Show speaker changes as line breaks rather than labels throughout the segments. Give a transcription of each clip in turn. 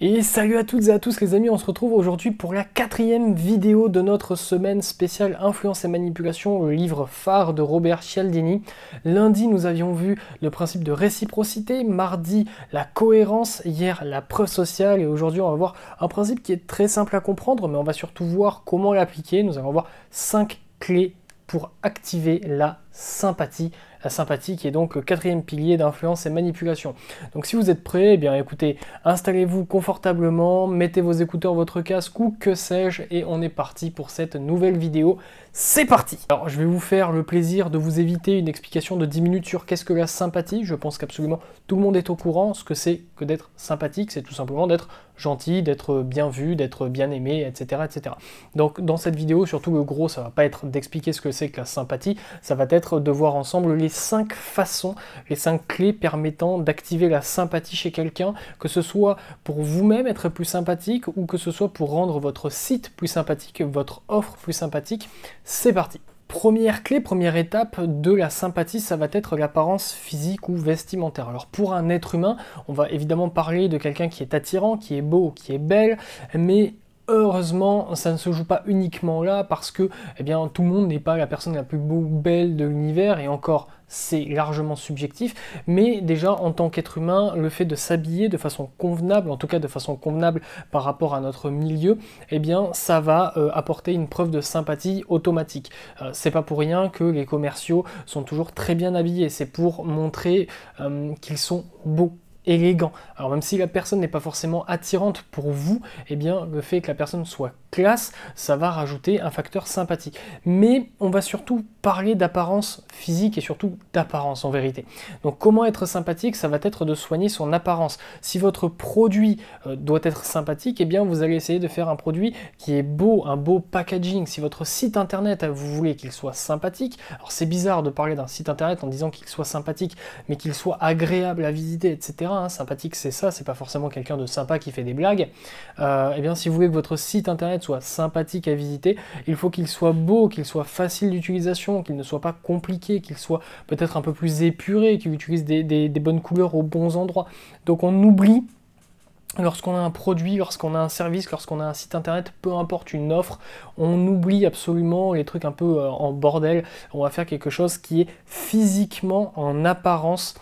Et salut à toutes et à tous les amis, on se retrouve aujourd'hui pour la 4e vidéo de notre semaine spéciale Influence et Manipulation, le livre phare de Robert Cialdini. Lundi, nous avions vu le principe de réciprocité, mardi, la cohérence, hier, la preuve sociale, et aujourd'hui, on va voir un principe qui est très simple à comprendre, mais on va surtout voir comment l'appliquer. Nous allons voir 5 clés pour activer la sympathie qui est donc le 4e pilier d'influence et manipulation. Donc si vous êtes prêts, eh bien écoutez, installez-vous confortablement, mettez vos écouteurs, votre casque ou que sais-je, et on est parti pour cette nouvelle vidéo. C'est parti! Alors je vais vous faire le plaisir de vous éviter une explication de 10 minutes sur qu'est-ce que la sympathie. Je pense qu'absolument tout le monde est au courant. Ce que c'est que d'être sympathique, c'est tout simplement d'être gentil, d'être bien vu, d'être bien aimé, etc., etc. Donc dans cette vidéo, surtout le gros, ça va pas être d'expliquer ce que c'est que la sympathie, ça va être de voir ensemble les 5 façons, les 5 clés permettant d'activer la sympathie chez quelqu'un, que ce soit pour vous-même être plus sympathique ou que ce soit pour rendre votre site plus sympathique, votre offre plus sympathique. C'est parti! Première clé, première étape de la sympathie, ça va être l'apparence physique ou vestimentaire. Alors pour un être humain, on va évidemment parler de quelqu'un qui est attirant, qui est beau, qui est belle, mais heureusement, ça ne se joue pas uniquement là parce que eh bien, tout le monde n'est pas la personne la plus beau ou belle de l'univers, et encore, c'est largement subjectif, mais déjà en tant qu'être humain, le fait de s'habiller de façon convenable, en tout cas de façon convenable par rapport à notre milieu, eh bien ça va apporter une preuve de sympathie automatique. C'est pas pour rien que les commerciaux sont toujours très bien habillés, c'est pour montrer qu'ils sont beaux, élégant. Alors même si la personne n'est pas forcément attirante pour vous, eh bien le fait que la personne soit classe, ça va rajouter un facteur sympathie. Mais on va surtout parler d'apparence physique et surtout d'apparence en vérité. Donc comment être sympathique, ça va être de soigner son apparence. Si votre produit doit être sympathique, eh bien vous allez essayer de faire un produit qui est beau, un beau packaging. Si votre site internet, vous voulez qu'il soit sympathique, alors c'est bizarre de parler d'un site internet en disant qu'il soit sympathique, mais qu'il soit agréable à visiter, etc. Sympathique, c'est ça, c'est pas forcément quelqu'un de sympa qui fait des blagues. Eh bien si vous voulez que votre site internet soit sympathique à visiter, il faut qu'il soit beau, qu'il soit facile d'utilisation, qu'il ne soit pas compliqué, qu'il soit peut-être un peu plus épuré, qu'il utilise des bonnes couleurs aux bons endroits. Donc on oublie, lorsqu'on a un produit, lorsqu'on a un service, lorsqu'on a un site internet, peu importe une offre, on oublie absolument les trucs un peu en bordel. On va faire quelque chose qui est physiquement, en apparence,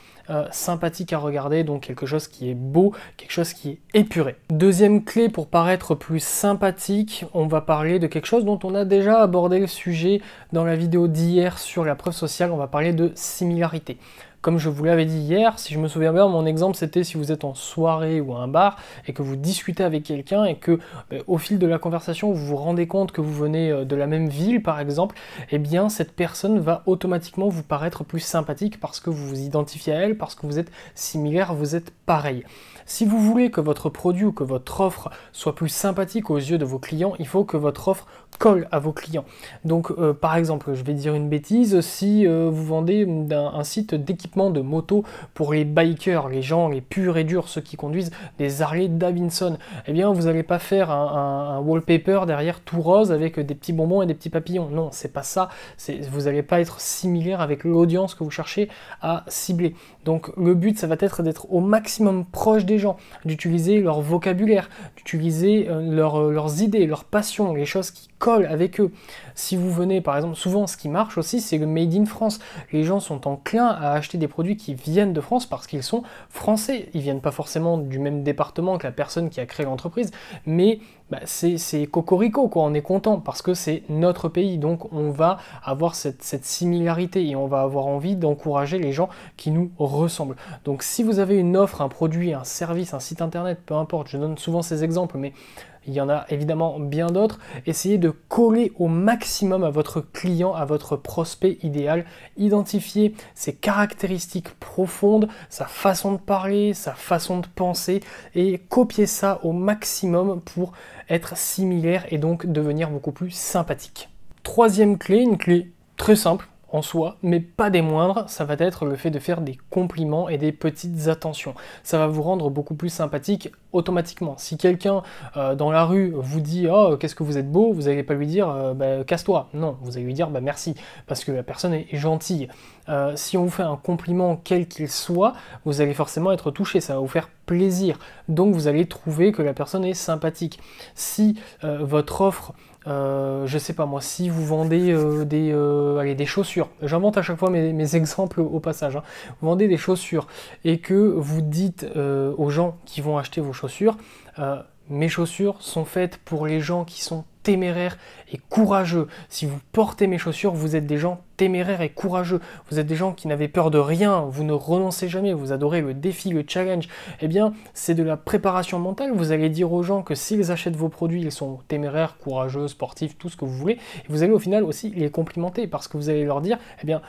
sympathique à regarder, donc quelque chose qui est beau, quelque chose qui est épuré. Deuxième clé pour paraître plus sympathique, on va parler de quelque chose dont on a déjà abordé le sujet dans la vidéo d'hier sur la preuve sociale. On va parler de similarité. Comme je vous l'avais dit hier, si je me souviens bien, mon exemple c'était si vous êtes en soirée ou à un bar et que vous discutez avec quelqu'un et que au fil de la conversation vous vous rendez compte que vous venez de la même ville par exemple, eh bien cette personne va automatiquement vous paraître plus sympathique parce que vous vous identifiez à elle, parce que vous êtes similaire, vous êtes pareil. Si vous voulez que votre produit ou que votre offre soit plus sympathique aux yeux de vos clients, il faut que votre offre colle à vos clients. Donc par exemple, je vais dire une bêtise, si vous vendez un site d'équipement de moto pour les bikers, les gens les purs et durs, ceux qui conduisent des Harley Davidson, eh bien vous n'allez pas faire un wallpaper derrière tout rose avec des petits bonbons et des petits papillons. Non, c'est pas ça. Vous n'allez pas être similaire avec l'audience que vous cherchez à cibler. Donc le but, ça va être d'être au maximum proche des gens, d'utiliser leur vocabulaire, d'utiliser leurs idées, leurs passions, les choses qui collent avec eux. Si vous venez, par exemple, souvent ce qui marche aussi, c'est le Made in France. Les gens sont enclins à acheter des produits qui viennent de France parce qu'ils sont français. Ils viennent pas forcément du même département que la personne qui a créé l'entreprise, mais c'est cocorico, quoi. On est content parce que c'est notre pays, donc on va avoir cette similarité et on va avoir envie d'encourager les gens qui nous ressemblent. Donc si vous avez une offre, un produit, un service, un site internet, peu importe, je donne souvent ces exemples, mais il y en a évidemment bien d'autres, essayez de coller au maximum à votre client, à votre prospect idéal, identifiez ses caractéristiques profondes, sa façon de parler, sa façon de penser, et copiez ça au maximum pour être similaire et donc devenir beaucoup plus sympathique. Troisième clé, une clé très simple en soi, mais pas des moindres, ça va être le fait de faire des compliments et des petites attentions. Ça va vous rendre beaucoup plus sympathique automatiquement. Si quelqu'un dans la rue vous dit « Oh, qu'est-ce que vous êtes beau », vous n'allez pas lui dire bah, casse-toi. Non, vous allez lui dire bah, merci, parce que la personne est gentille. Si on vous fait un compliment quel qu'il soit, vous allez forcément être touché, ça va vous faire plaisir. Donc vous allez trouver que la personne est sympathique. Si votre offre, je sais pas moi, si vous vendez des chaussures, j'invente à chaque fois mes exemples au passage, hein. Vous vendez des chaussures et que vous dites aux gens qui vont acheter vos chaussures, mes chaussures sont faites pour les gens qui sont téméraires et courageux. Si vous portez mes chaussures, vous êtes des gens téméraires et courageux. Vous êtes des gens qui n'avaient peur de rien, vous ne renoncez jamais, vous adorez le défi, le challenge. Eh bien, c'est de la préparation mentale. Vous allez dire aux gens que s'ils achètent vos produits, ils sont téméraires, courageux, sportifs, tout ce que vous voulez. Et vous allez au final aussi les complimenter parce que vous allez leur dire, eh bien,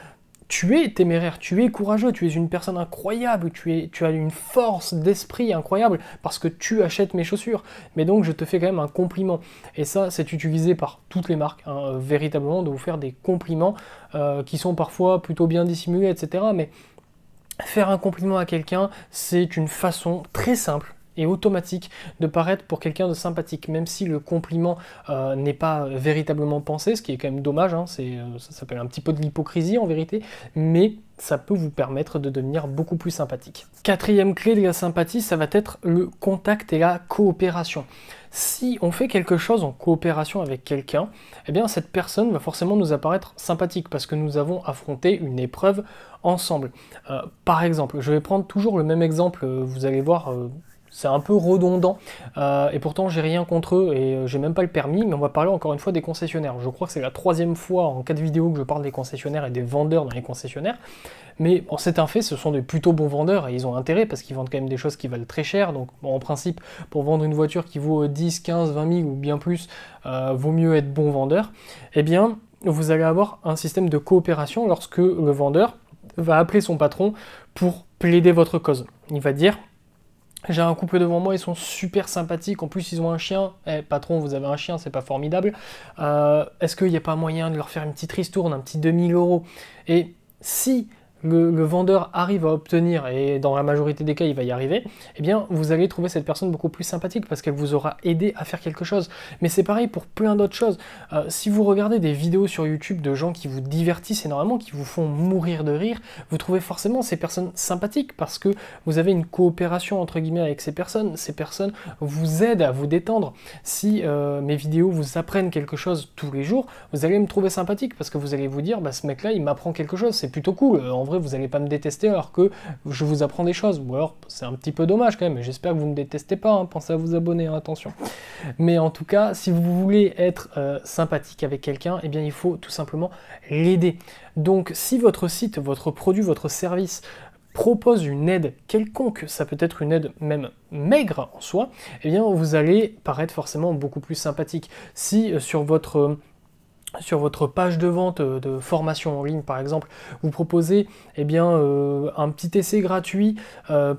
tu es téméraire, tu es courageux, tu es une personne incroyable, tu as une force d'esprit incroyable parce que tu achètes mes chaussures. Mais donc je te fais quand même un compliment. Et ça, c'est utilisé par toutes les marques, hein, véritablement, de vous faire des compliments qui sont parfois plutôt bien dissimulés, etc. Mais faire un compliment à quelqu'un, c'est une façon très simple et automatique de paraître pour quelqu'un de sympathique, même si le compliment n'est pas véritablement pensé, ce qui est quand même dommage, hein, ça s'appelle un petit peu de l'hypocrisie en vérité, mais ça peut vous permettre de devenir beaucoup plus sympathique. Quatrième clé de la sympathie, ça va être le contact et la coopération. Si on fait quelque chose en coopération avec quelqu'un, eh bien cette personne va forcément nous apparaître sympathique parce que nous avons affronté une épreuve ensemble. Par exemple, je vais prendre toujours le même exemple, vous allez voir, c'est un peu redondant, et pourtant j'ai rien contre eux et j'ai même pas le permis, mais on va parler encore une fois des concessionnaires. Je crois que c'est la 3e fois en 4 vidéos que je parle des concessionnaires et des vendeurs dans les concessionnaires, mais bon, c'est un fait, ce sont des plutôt bons vendeurs et ils ont intérêt parce qu'ils vendent quand même des choses qui valent très cher, donc bon, en principe, pour vendre une voiture qui vaut 10, 15, 20 000 ou bien plus, vaut mieux être bon vendeur. Eh bien, vous allez avoir un système de coopération lorsque le vendeur va appeler son patron pour plaider votre cause. Il va dire: j'ai un couple devant moi, ils sont super sympathiques, en plus ils ont un chien. Eh patron, vous avez un chien, c'est pas formidable. Est-ce qu'il n'y a pas moyen de leur faire une petite ristourne, un petit 2000 €? Et si le vendeur arrive à obtenir, et dans la majorité des cas il va y arriver, eh bien vous allez trouver cette personne beaucoup plus sympathique parce qu'elle vous aura aidé à faire quelque chose. Mais c'est pareil pour plein d'autres choses. Si vous regardez des vidéos sur YouTube de gens qui vous divertissent énormément, qui vous font mourir de rire, vous trouvez forcément ces personnes sympathiques parce que vous avez une coopération entre guillemets avec ces personnes vous aident à vous détendre. Si mes vidéos vous apprennent quelque chose tous les jours, vous allez me trouver sympathique parce que vous allez vous dire, bah, ce mec là il m'apprend quelque chose, c'est plutôt cool. En vrai, vous n'allez pas me détester alors que je vous apprends des choses. Ou alors, c'est un petit peu dommage quand même. J'espère que vous ne me détestez pas. Hein. Pensez à vous abonner, hein, attention. Mais en tout cas, si vous voulez être sympathique avec quelqu'un, eh bien, il faut tout simplement l'aider. Donc, si votre site, votre produit, votre service propose une aide quelconque, ça peut être une aide même maigre en soi, eh bien, vous allez paraître forcément beaucoup plus sympathique. Si sur votre page de vente de formation en ligne par exemple, vous proposez eh bien, un petit essai gratuit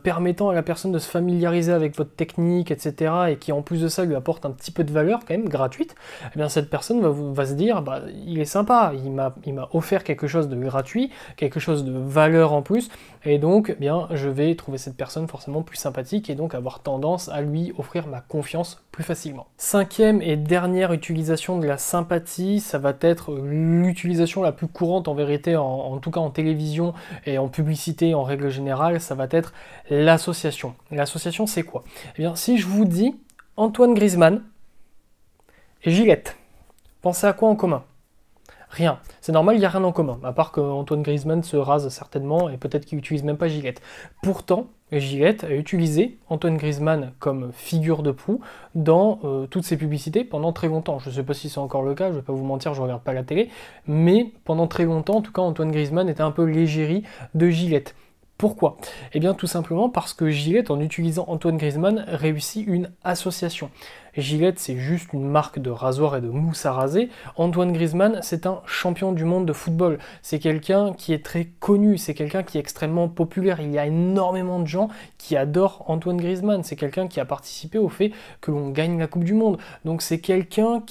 permettant à la personne de se familiariser avec votre technique, etc. et qui en plus de ça lui apporte un petit peu de valeur quand même gratuite, eh bien cette personne va se dire bah, il est sympa, il m'a offert quelque chose de gratuit, quelque chose de valeur en plus, et donc eh bien, je vais trouver cette personne forcément plus sympathique et donc avoir tendance à lui offrir ma confiance plus facilement. 5e et dernière utilisation de la sympathie, ça va être l'utilisation la plus courante en vérité, en tout cas en télévision et en publicité en règle générale, ça va être l'association. L'association, c'est quoi? Eh bien, si je vous dis Antoine Griezmann et Gillette, pensez à quoi en commun? Rien. C'est normal, il n'y a rien en commun, à part qu'Antoine Griezmann se rase certainement et peut-être qu'il n'utilise même pas Gillette. Pourtant, Gillette a utilisé Antoine Griezmann comme figure de proue dans toutes ses publicités pendant très longtemps. Je ne sais pas si c'est encore le cas, je ne vais pas vous mentir, je ne regarde pas la télé, mais pendant très longtemps, en tout cas, Antoine Griezmann était un peu l'égérie de Gillette. Pourquoi? Eh bien tout simplement parce que Gillette, en utilisant Antoine Griezmann, réussit une association. Gillette, c'est juste une marque de rasoir et de mousse à raser. Antoine Griezmann, c'est un champion du monde de football. C'est quelqu'un qui est très connu, c'est quelqu'un qui est extrêmement populaire. Il y a énormément de gens qui adorent Antoine Griezmann. C'est quelqu'un qui a participé au fait que l'on gagne la Coupe du Monde. Donc c'est quelqu'un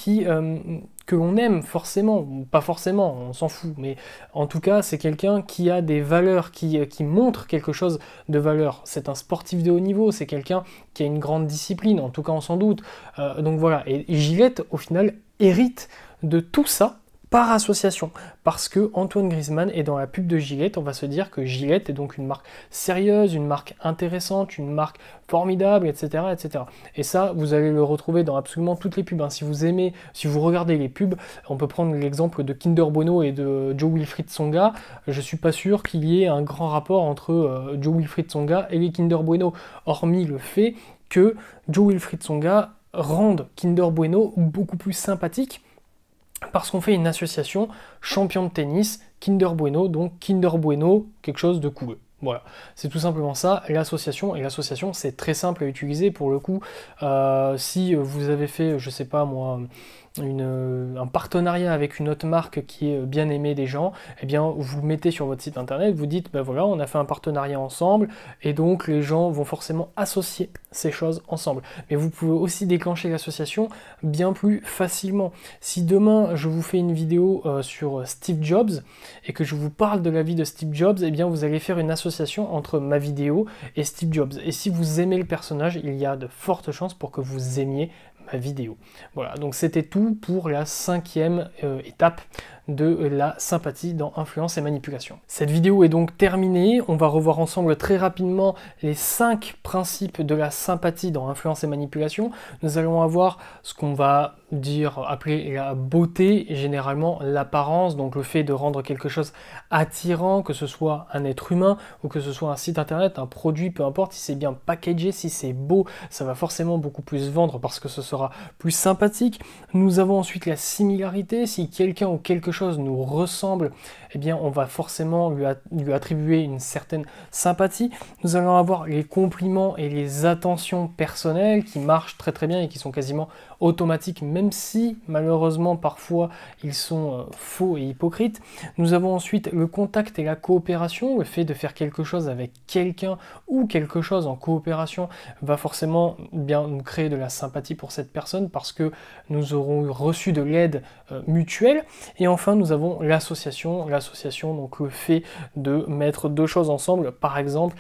que l'on aime forcément, ou pas forcément, on s'en fout, mais en tout cas c'est quelqu'un qui a des valeurs, qui montre quelque chose de valeur. C'est un sportif de haut niveau, c'est quelqu'un qui a une grande discipline, en tout cas on s'en doute. Donc voilà, et Gillette au final hérite de tout ça par association, parce que Antoine Griezmann est dans la pub de Gillette. On va se dire que Gillette est donc une marque sérieuse, une marque intéressante, une marque formidable, etc., etc. Et ça, vous allez le retrouver dans absolument toutes les pubs, hein. Si vous aimez, si vous regardez les pubs, on peut prendre l'exemple de Kinder Bueno et de Joe Wilfried Tsonga. Je suis pas sûr qu'il y ait un grand rapport entre Joe Wilfried Tsonga et les Kinder Bueno, hormis le fait que Joe Wilfried Tsonga rende Kinder Bueno beaucoup plus sympathique, parce qu'on fait une association champion de tennis, Kinder Bueno, donc Kinder Bueno, quelque chose de cool. Voilà, c'est tout simplement ça, l'association, et l'association c'est très simple à utiliser pour le coup. Si vous avez fait, je sais pas moi, un partenariat avec une autre marque qui est bien aimée des gens, eh bien vous le mettez sur votre site internet, vous dites ben voilà, on a fait un partenariat ensemble, et donc les gens vont forcément associer ces choses ensemble. Mais vous pouvez aussi déclencher l'association bien plus facilement. Si demain je vous fais une vidéo sur Steve Jobs et que je vous parle de la vie de Steve Jobs, eh bien vous allez faire une association entre ma vidéo et Steve Jobs. Et si vous aimez le personnage, il y a de fortes chances pour que vous aimiez ma vidéo. Voilà, donc c'était tout pour la 5e étape de la sympathie dans influence et manipulation. Cette vidéo est donc terminée. On va revoir ensemble très rapidement les 5 principes de la sympathie dans influence et manipulation. Nous allons avoir ce qu'on va appeler la beauté, et généralement l'apparence, donc le fait de rendre quelque chose attirant, que ce soit un être humain ou que ce soit un site internet, un produit, peu importe, si c'est bien packagé, si c'est beau, ça va forcément beaucoup plus vendre parce que ce sera plus sympathique. Nous avons ensuite la similarité, si quelqu'un ou quelque chose nous ressemble, eh bien on va forcément lui attribuer une certaine sympathie. Nous allons avoir les compliments et les attentions personnelles qui marchent très très bien et qui sont quasiment automatiques, même si malheureusement parfois ils sont faux et hypocrites. Nous avons ensuite le contact et la coopération, le fait de faire quelque chose avec quelqu'un ou quelque chose en coopération va forcément bien nous créer de la sympathie pour cette personne parce que nous aurons reçu de l'aide mutuelle. Et enfin nous avons l'association, donc le fait de mettre deux choses ensemble. Par exemple,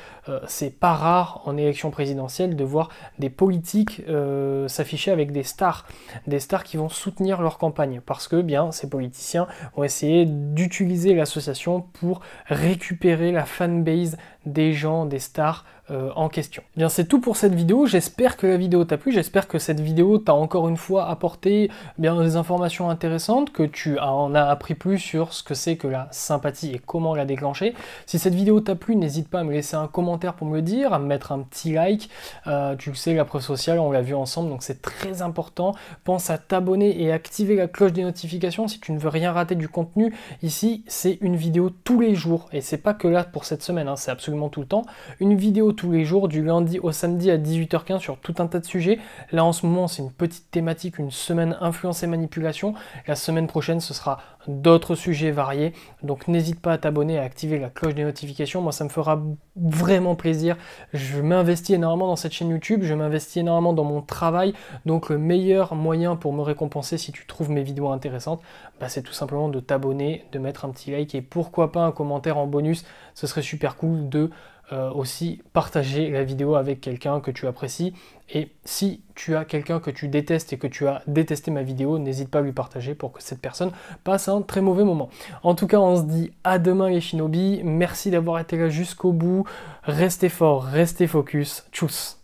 c'est pas rare en élection présidentielle de voir des politiques s'afficher avec des stars qui vont soutenir leur campagne, parce que bien ces politiciens vont essayer d'utiliser l'association pour récupérer la fanbase des gens, des stars en question. Bien, c'est tout pour cette vidéo. J'espère que la vidéo t'a plu, j'espère que cette vidéo t'a encore une fois apporté bien des informations intéressantes, que tu en as appris plus sur ce que c'est que la sympathie et comment la déclencher. Si cette vidéo t'a plu, n'hésite pas à me laisser un commentaire pour me le dire, à me mettre un petit like. Tu le sais, la preuve sociale, on l'a vu ensemble, donc c'est très important. Pense à t'abonner et activer la cloche des notifications si tu ne veux rien rater du contenu. Ici, c'est une vidéo tous les jours, et c'est pas que là pour cette semaine, hein, c'est absolument tout le temps. Une vidéo tous les jours, du lundi au samedi à 18h15 sur tout un tas de sujets. Là en ce moment, c'est une petite thématique, une semaine influence et manipulation. La semaine prochaine, ce sera d'autres sujets variés. Donc n'hésite pas à t'abonner et à activer la cloche des notifications. Moi, ça me fera vraiment plaisir. Je m'investis énormément dans cette chaîne YouTube, je m'investis énormément dans mon travail. Donc le meilleur moyen pour me récompenser si tu trouves mes vidéos intéressantes, bah, c'est tout simplement de t'abonner, de mettre un petit like et pourquoi pas un commentaire en bonus. Ce serait super cool de aussi partager la vidéo avec quelqu'un que tu apprécies. Et si tu as quelqu'un que tu détestes et que tu as détesté ma vidéo, n'hésite pas à lui partager pour que cette personne passe un très mauvais moment. En tout cas, on se dit à demain les Shinobi. Merci d'avoir été là jusqu'au bout. Restez forts, restez focus. Tchuss.